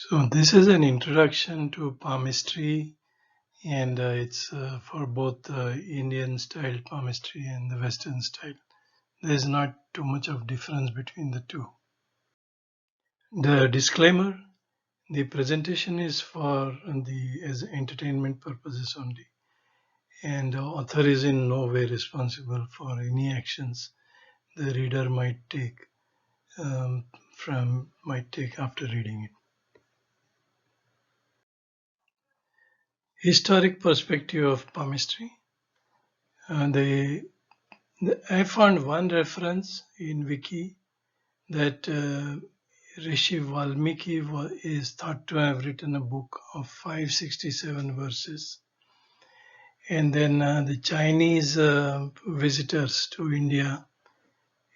So this is an introduction to palmistry, and it's for both the Indian style palmistry and the Western style. There's not too much of difference between the two. The disclaimer: the presentation is for the as entertainment purposes only, and the author is in no way responsible for any actions the reader um, might take after reading it. Historic perspective of palmistry. The I found one reference in Wiki that Rishi Valmiki is thought to have written a book of 567 verses. And then the Chinese visitors to India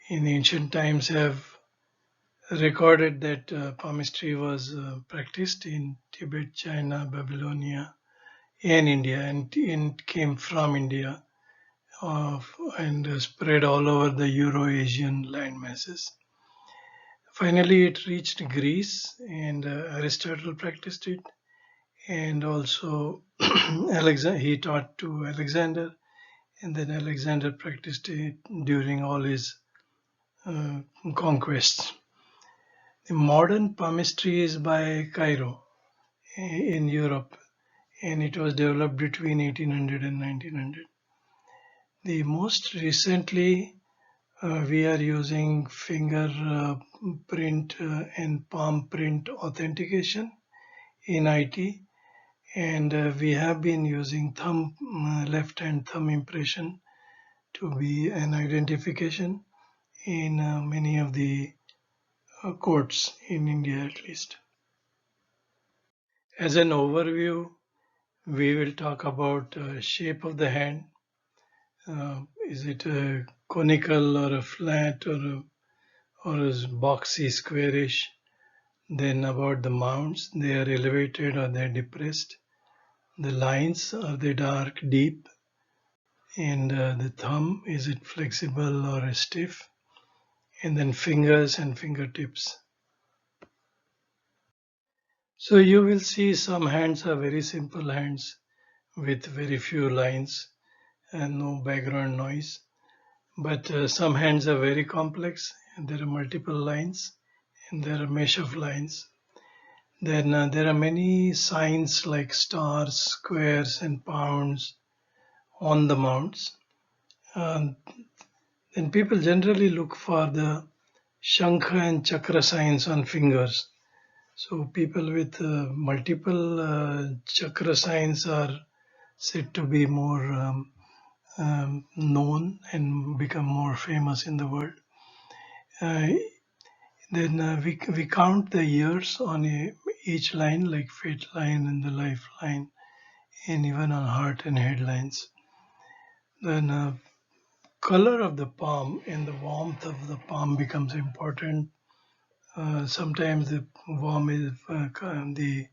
in ancient times have recorded that palmistry was practiced in Tibet, China, Babylonia, and India, and it came from India and spread all over the Euro-Asian land masses. Finally, it reached Greece, and Aristotle practiced it, and also he taught to Alexander, and then Alexander practiced it during all his conquests. The modern palmistry is by Cairo in Europe, and it was developed between 1800 and 1900. The most recently, we are using fingerprint and palm print authentication in IT, and we have been using left-hand thumb impression to be an identification in many of the courts in India, at least. As an overview, we will talk about shape of the hand. Is it a conical or a flat or a boxy, squarish? Then about the mounts, they are elevated or they're depressed. The lines, are they dark, deep? And the thumb, is it flexible or stiff? And then fingers and fingertips. So you will see some hands are very simple hands with very few lines and no background noise. But some hands are very complex and there are multiple lines and there are mesh of lines. Then there are many signs like stars, squares, and pounds on the mounts. Then people generally look for the Shankha and Chakra signs on fingers. So people with multiple chakra signs are said to be more known and become more famous in the world. Uh, then we count the years on each line, like fate line and the life line, and even on heart and head lines. Then color of the palm and the warmth of the palm becomes important. Sometimes the the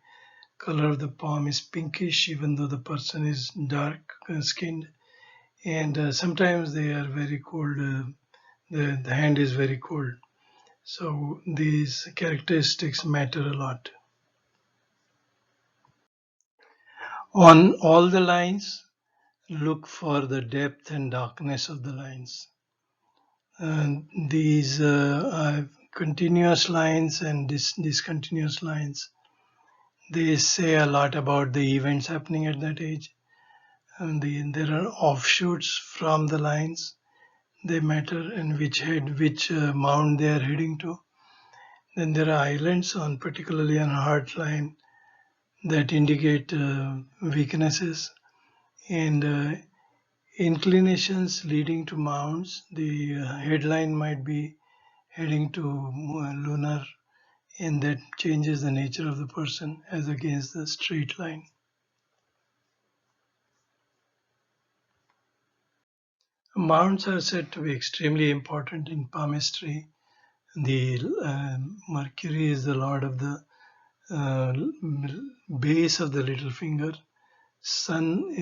color of the palm is pinkish, even though the person is dark skinned, and sometimes they are very cold. The hand is very cold. So these characteristics matter a lot. On all the lines, look for the depth and darkness of the lines. These are continuous lines and discontinuous lines. They say a lot about the events happening at that age. And there are offshoots from the lines. They matter and which mound they are heading to. Then there are islands on, particularly on heart line, that indicate weaknesses and inclinations leading to mounds. The headline might be heading to lunar, and that changes the nature of the person as against the straight line. Mounds are said to be extremely important in palmistry. The Mercury is the lord of the base of the little finger. Sun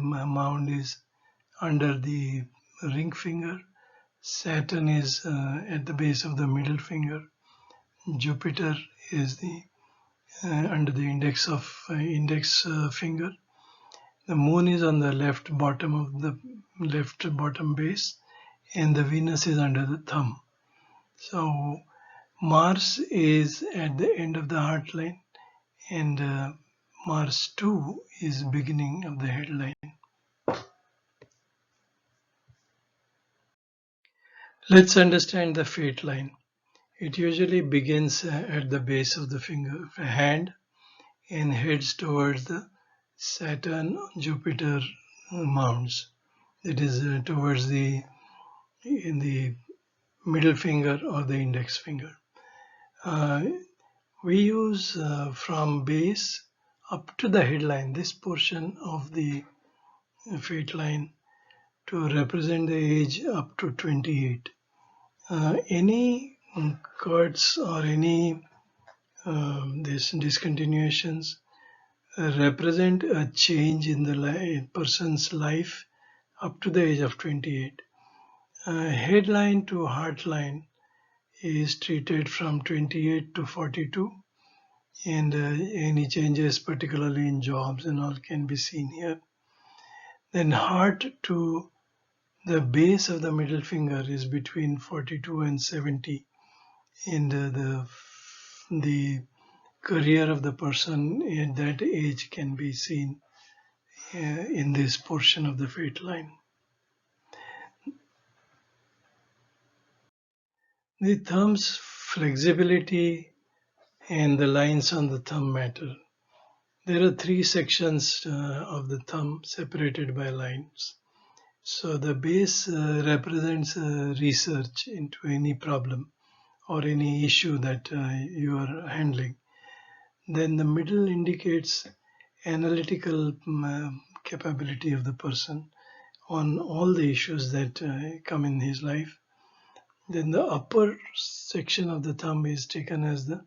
mound is under the ring finger. Saturn is at the base of the middle finger. Jupiter is the under the index finger. The moon is on the left bottom of the left bottom base, and the Venus is under the thumb. So Mars is at the end of the heart line, and Mars 2 is beginning of the headline. Let's understand the fate line. It usually begins at the base of the hand and heads towards the Saturn Jupiter mounts. That is towards the middle finger or the index finger. We use from base up to the headline, this portion of the fate line, to represent the age up to 28. Any cuts or any discontinuations represent a change in the person's life up to the age of 28. Headline to heartline is treated from 28 to 42, and any changes, particularly in jobs and all, can be seen here. Then heart to the base of the middle finger is between 42 and 70, and the career of the person at that age can be seen in this portion of the fate line. The thumb's flexibility and the lines on the thumb matter. There are three sections of the thumb separated by lines. So the base represents research into any problem or any issue that you are handling. Then the middle indicates analytical capability of the person on all the issues that come in his life. Then the upper section of the thumb is taken as the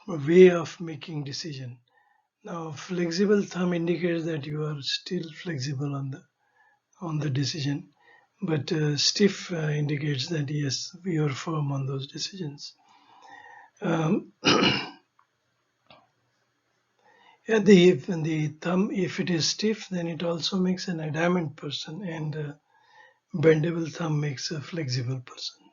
way of making decision. Now, flexible thumb indicates that you are still flexible on the decision, but stiff indicates that yes, we are firm on those decisions. Yeah, the thumb, if it is stiff, then it also makes an adamant person, and bendable thumb makes a flexible person.